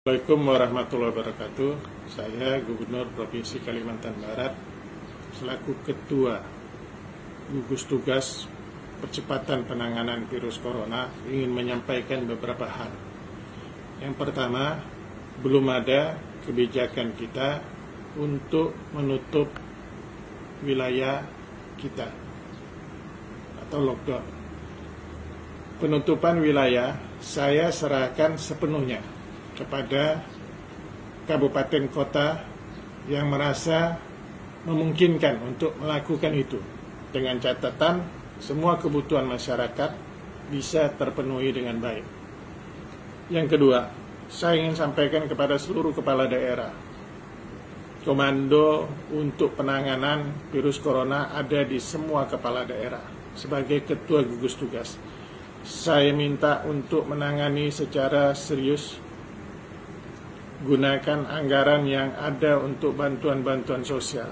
Assalamualaikum warahmatullahi wabarakatuh. Saya Gubernur Provinsi Kalimantan Barat selaku Ketua Gugus Tugas Percepatan Penanganan Virus Corona ingin menyampaikan beberapa hal. Yang pertama, belum ada kebijakan kita untuk menutup wilayah kita atau lockdown. Penutupan wilayah saya serahkan sepenuhnya kepada kabupaten kota yang merasa memungkinkan untuk melakukan itu, dengan catatan semua kebutuhan masyarakat bisa terpenuhi dengan baik. Yang kedua, saya ingin sampaikan kepada seluruh kepala daerah, komando untuk penanganan virus corona ada di semua kepala daerah. Sebagai ketua gugus tugas, saya minta untuk menangani secara serius, gunakan anggaran yang ada untuk bantuan-bantuan sosial.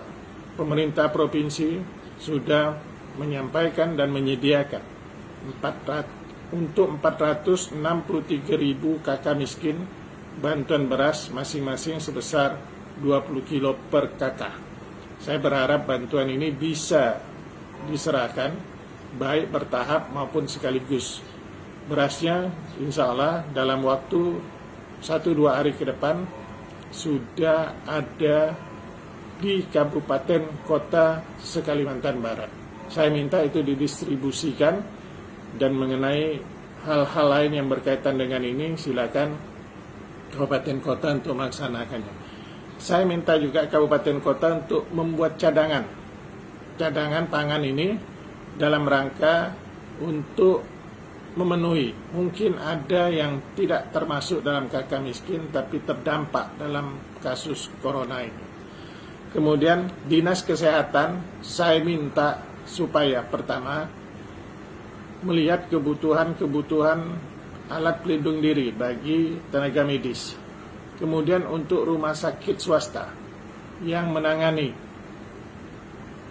Pemerintah provinsi sudah menyampaikan dan menyediakan untuk 463.000 kakak miskin bantuan beras masing-masing sebesar 20 kilo per kakak. Saya berharap bantuan ini bisa diserahkan baik bertahap maupun sekaligus. Berasnya insya Allah dalam waktu 1-2 hari ke depan sudah ada di kabupaten kota se-Kalimantan Barat. Saya minta itu didistribusikan, dan mengenai hal-hal lain yang berkaitan dengan ini silakan kabupaten kota untuk melaksanakannya. Saya minta juga kabupaten kota untuk membuat cadangan pangan ini dalam rangka untuk memenuhi. Mungkin ada yang tidak termasuk dalam kakak miskin tapi terdampak dalam kasus corona ini. Kemudian Dinas Kesehatan saya minta supaya pertama melihat kebutuhan alat pelindung diri bagi tenaga medis. Kemudian untuk rumah sakit swasta yang menangani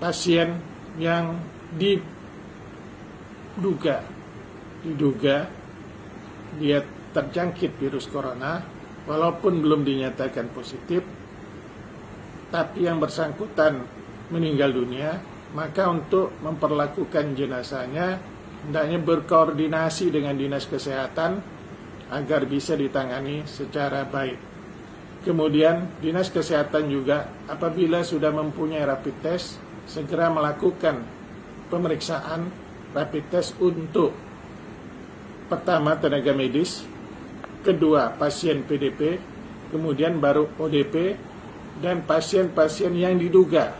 pasien yang diduga dia terjangkit virus corona, walaupun belum dinyatakan positif, tapi yang bersangkutan meninggal dunia, maka untuk memperlakukan jenazahnya hendaknya berkoordinasi dengan Dinas Kesehatan agar bisa ditangani secara baik. Kemudian Dinas Kesehatan juga apabila sudah mempunyai rapid test, segera melakukan pemeriksaan rapid test untuk pertama tenaga medis, kedua pasien PDP, kemudian baru ODP, dan pasien-pasien yang diduga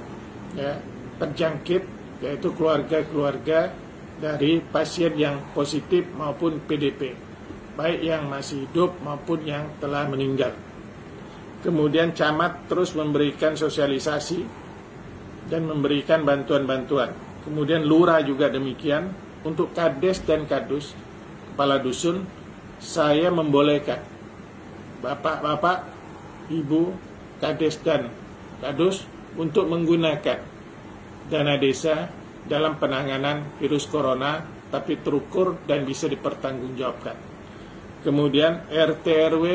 terjangkit, yaitu keluarga-keluarga dari pasien yang positif maupun PDP, baik yang masih hidup maupun yang telah meninggal. Kemudian camat terus memberikan sosialisasi dan memberikan bantuan-bantuan. Kemudian lurah juga demikian. Untuk kades dan kadus, kepala dusun, saya membolehkan bapak-bapak, ibu, kades dan kadus untuk menggunakan dana desa dalam penanganan virus corona, tapi terukur dan bisa dipertanggungjawabkan. Kemudian RT RW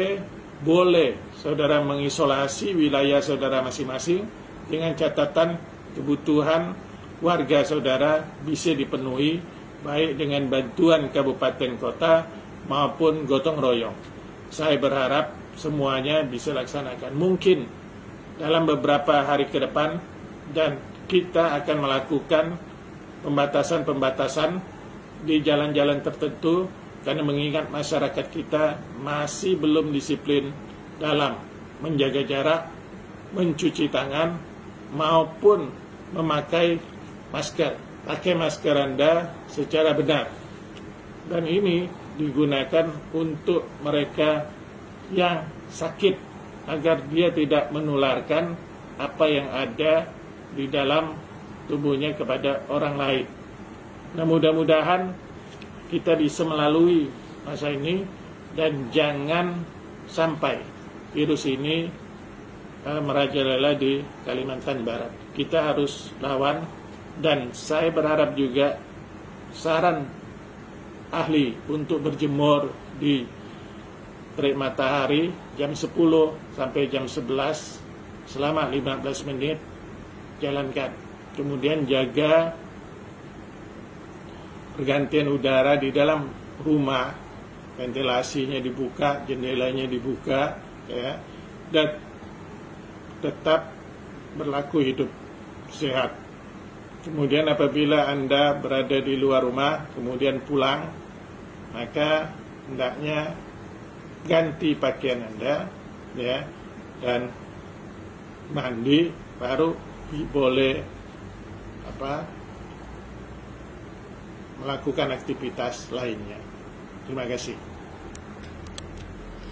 boleh saudara mengisolasi wilayah saudara masing-masing dengan catatan kebutuhan warga saudara bisa dipenuhi baik dengan bantuan kabupaten kota maupun gotong royong. Saya berharap semuanya bisa laksanakan. Mungkin dalam beberapa hari ke depan, dan kita akan melakukan pembatasan-pembatasan di jalan-jalan tertentu, karena mengingat masyarakat kita masih belum disiplin dalam menjaga jarak, mencuci tangan, maupun memakai masker. Pakai masker Anda secara benar. Dan ini digunakan untuk mereka yang sakit, agar dia tidak menularkan apa yang ada di dalam tubuhnya kepada orang lain. Nah, mudah-mudahan kita bisa melalui masa ini dan jangan sampai virus ini merajalela di Kalimantan Barat. Kita harus lawan. Dan saya berharap juga saran ahli untuk berjemur di terik matahari jam 10 sampai jam 11 selama 15 menit, jalankan. Kemudian jaga pergantian udara di dalam rumah, ventilasinya dibuka, jendelanya dibuka, ya, dan tetap berlaku hidup sehat. Kemudian apabila Anda berada di luar rumah, kemudian pulang, maka hendaknya ganti pakaian Anda, ya, dan mandi, baru boleh melakukan aktivitas lainnya. Terima kasih.